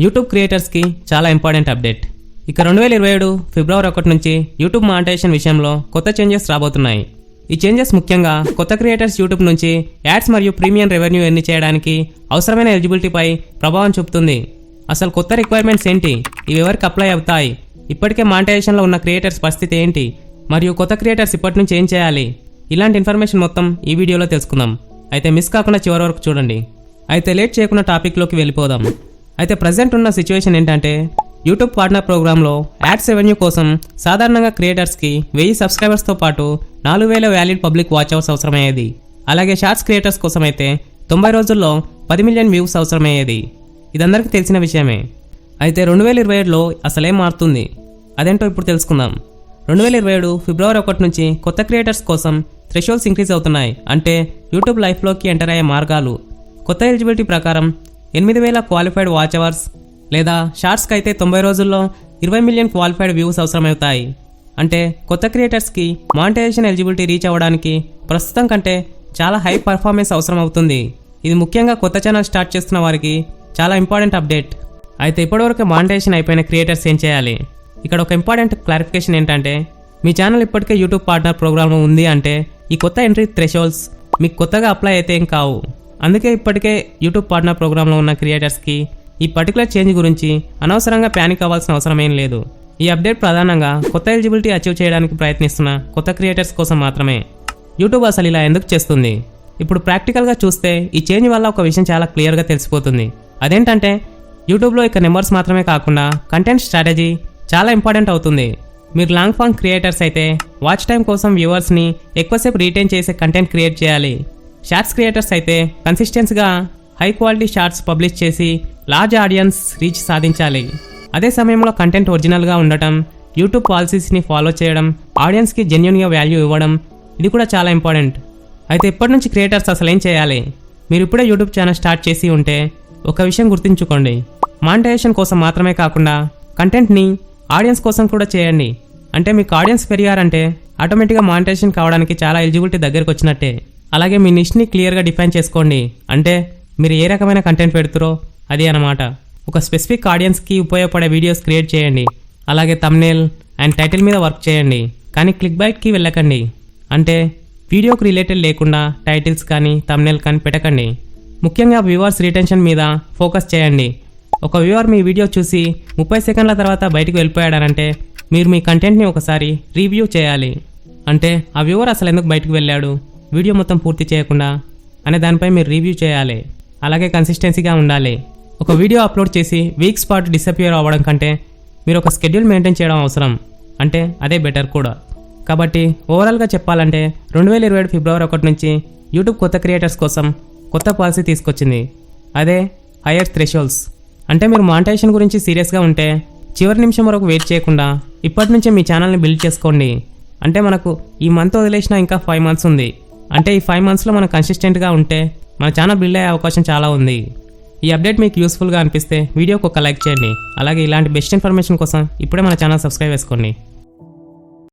YouTube క్రియేటర్స్కి చాలా important update. ఇక 2027 ఫిబ్రవరి 1 నుంచి యూట్యూబ్ మానిటైజేషన్ విషయంలో కొత్త చేంజెస్ రాబోతున్నాయి. ఈ చేంజెస్ ముఖ్యంగా కొత్త క్రియేటర్స్ యూట్యూబ్ నుంచి యాడ్స్ మరియు ప్రీమియం రెవెన్యూ ఎర్న్ చేయడానికి అవసరమైన ఎలిజిబిలిటీపై ప్రభావం చూపుతుంది. అసలు కొత్త రిక్వైర్మెంట్స్ ఏంటి, ఇవి ఎవరికి అప్లై అవుతాయి, ఇప్పటికే మానిటైజేషన్లో ఉన్న క్రియేటర్స్ పరిస్థితి ఏంటి, మరియు కొత్త క్రియేటర్స్ ఇప్పటి నుంచి ఏం చేయాలి, ఇలాంటి ఇన్ఫర్మేషన్ మొత్తం ఈ వీడియోలో తెలుసుకుందాం. అయితే మిస్ కాకుండా చివరి వరకు చూడండి. అయితే లేట్ చేయకుండా టాపిక్లోకి వెళ్ళిపోదాం. అయితే ప్రజెంట్ ఉన్న సిచ్యువేషన్ ఏంటంటే యూట్యూబ్ పార్ట్నర్ ప్రోగ్రాంలో యాడ్స్ రెవెన్యూ కోసం సాధారణంగా క్రియేటర్స్కి 1000 సబ్స్క్రైబర్స్తో పాటు 4000 వ్యాలిడ్ పబ్లిక్ వాచ్ అవర్స్ అవసరమయ్యేది. అలాగే షార్ట్స్ క్రియేటర్స్ కోసం అయితే 90 రోజుల్లో 10 మిలియన్ వ్యూస్ అవసరమయ్యేది. ఇదందరికీ తెలిసిన విషయమే. అయితే 2027లో అసలేం మారుతుంది, అదేంటో ఇప్పుడు తెలుసుకుందాం. 2027 ఫిబ్రవరి 1 నుంచి కొత్త క్రియేటర్స్ కోసం థ్రెషోల్డ్స్ ఇంక్రీజ్ అవుతున్నాయి. అంటే యూట్యూబ్ లైఫ్లోకి ఎంటర్ అయ్యే మార్గాలు. కొత్త ఎలిజిబిలిటీ ప్రకారం 8000 క్వాలిఫైడ్ వాచ్ అవర్స్ లేదా షార్ట్స్కి అయితే 90 రోజుల్లో 20 మిలియన్ క్వాలిఫైడ్ వ్యూస్ అవసరమవుతాయి. అంటే కొత్త క్రియేటర్స్కి మానిటైజేషన్ ఎలిజిబిలిటీ రీచ్ అవ్వడానికి ప్రస్తుతం కంటే చాలా హై పర్ఫార్మెన్స్ అవసరం అవుతుంది. ఇది ముఖ్యంగా కొత్త ఛానల్ స్టార్ట్ చేస్తున్న వారికి చాలా ఇంపార్టెంట్ అప్డేట్. అయితే ఇప్పటివరకు మానిటైజేషన్ అయిపోయిన క్రియేటర్స్ ఏం చేయాలి? ఇక్కడ ఒక ఇంపార్టెంట్ క్లారిఫికేషన్ ఏంటంటే మీ ఛానల్ ఇప్పటికే యూట్యూబ్ పార్ట్నర్ ప్రోగ్రామ్లో ఉంది అంటే ఈ కొత్త ఎంట్రీ థ్రెషోల్డ్స్ మీకు కొత్తగా అప్లై అయితే ఏం కావు. అందుకే ఇప్పటికే యూట్యూబ్ పార్ట్నర్ ప్రోగ్రాంలో ఉన్న క్రియేటర్స్కి ఈ పర్టికులర్ చేంజ్ గురించి అనవసరంగా ప్యానిక్ అవ్వాల్సిన అవసరం ఏం లేదు. ఈ అప్డేట్ ప్రధానంగా కొత్త ఎలిజిబిలిటీ అచీవ్ చేయడానికి ప్రయత్నిస్తున్న కొత్త క్రియేటర్స్ కోసం మాత్రమే. యూట్యూబ్ అసలు ఇలా ఎందుకు చేస్తుంది? ఇప్పుడు ప్రాక్టికల్గా చూస్తే ఈ చేంజ్ వల్ల ఒక విషయం చాలా క్లియర్గా తెలిసిపోతుంది. అదేంటంటే యూట్యూబ్లో ఇక నెంబర్స్ మాత్రమే కాకుండా కంటెంట్ స్ట్రాటజీ చాలా ఇంపార్టెంట్ అవుతుంది. మీరు లాంగ్ ఫామ్ క్రియేటర్స్ అయితే వాచ్ టైం కోసం వ్యూవర్స్ని ఎక్కువసేపు రీటైన్ చేసే కంటెంట్ క్రియేట్ చేయాలి. షార్ట్స్ క్రియేటర్స్ అయితే కన్సిస్టెన్స్గా హై క్వాలిటీ షార్ట్స్ పబ్లిష్ చేసి లార్జ్ ఆడియన్స్ రీచ్ సాధించాలి. అదే సమయంలో కంటెంట్ ఒరిజినల్గా ఉండటం, యూట్యూబ్ పాలసీస్ని ఫాలో చేయడం, ఆడియన్స్కి జెన్యూన్గా వాల్యూ ఇవ్వడం, ఇది కూడా చాలా ఇంపార్టెంట్. అయితే ఇప్పటి నుంచి క్రియేటర్స్ అసలు ఏం చేయాలి? మీరు ఇప్పుడే యూట్యూబ్ ఛానల్ స్టార్ట్ చేసి ఉంటే ఒక విషయం గుర్తుంచుకోండి. మానిటైజేషన్ కోసం మాత్రమే కాకుండా కంటెంట్ని ఆడియన్స్ కోసం కూడా చేయండి. అంటే మీకు ఆడియన్స్ పెరిగారంటే ఆటోమేటిక్గా మానిటైజేషన్ కావడానికి చాలా ఎలిజిబిలిటీ దగ్గరకు వచ్చినట్టే. అలాగే మీ నిష్ని క్లియర్గా డిఫైన్ చేసుకోండి. అంటే మీరు ఏ రకమైన కంటెంట్ పెడుతురో అది అన్నమాట. ఒక స్పెసిఫిక్ ఆడియన్స్కి ఉపయోగపడే వీడియోస్ క్రియేట్ చేయండి. అలాగే థంబ్నెయిల్ అండ్ టైటిల్ మీద వర్క్ చేయండి, కానీ క్లిక్ బైట్కి వెళ్ళకండి. అంటే వీడియోకి రిలేటెడ్ లేకుండా టైటిల్స్ కానీ థంబ్నెయిల్ కానీ పెట్టకండి. ముఖ్యంగా వ్యూవర్స్ రిటెన్షన్ మీద ఫోకస్ చేయండి. ఒక వ్యూవర్ మీ వీడియో చూసి 30 సెకండ్ల తర్వాత బయటకు వెళ్ళిపోయాడనంటే మీరు మీ కంటెంట్ని ఒకసారి రివ్యూ చేయాలి. అంటే ఆ వ్యూవర్ అసలు ఎందుకు బయటకు వెళ్ళాడు, వీడియో మొత్తం పూర్తి చేయకుండా అనే దానిపై మీరు రివ్యూ చేయాలి. అలాగే కన్సిస్టెన్సీగా ఉండాలి. ఒక వీడియో అప్లోడ్ చేసి వీక్స్ పాటు డిసపియర్ అవ్వడం కంటే మీరు ఒక షెడ్యూల్ మెయింటైన్ చేయడం అవసరం. అంటే అదే బెటర్ కూడా. కాబట్టి ఓవరాల్గా చెప్పాలంటే 2027 ఫిబ్రవరి 1 నుంచి యూట్యూబ్ కొత్త క్రియేటర్స్ కోసం కొత్త పాలసీ తీసుకొచ్చింది. అదే హయ్యర్ థ్రెషోల్డ్స్. అంటే మీరు మానిటైజేషన్ గురించి సీరియస్గా ఉంటే చివరి నిమిషం వరకు వెయిట్ చేయకుండా ఇప్పటి నుంచే మీ ఛానల్ని బిల్డ్ చేసుకోండి. అంటే మనకు ఈ మంత్ వదిలేసినా ఇంకా 5 మంత్స్ ఉంది. అంటే ఈ 5 మంత్స్లో మనం కన్సిస్టెంట్గా ఉంటే మన ఛానల్ బిల్డ్ అయ్యే అవకాశం చాలా ఉంది. ఈ అప్డేట్ మీకు యూస్ఫుల్గా అనిపిస్తే వీడియోకి ఒక లైక్ చేయండి. అలాగే ఇలాంటి బెస్ట్ ఇన్ఫర్మేషన్ కోసం ఇప్పుడే మన ఛానల్ సబ్స్క్రైబ్ చేసుకోండి.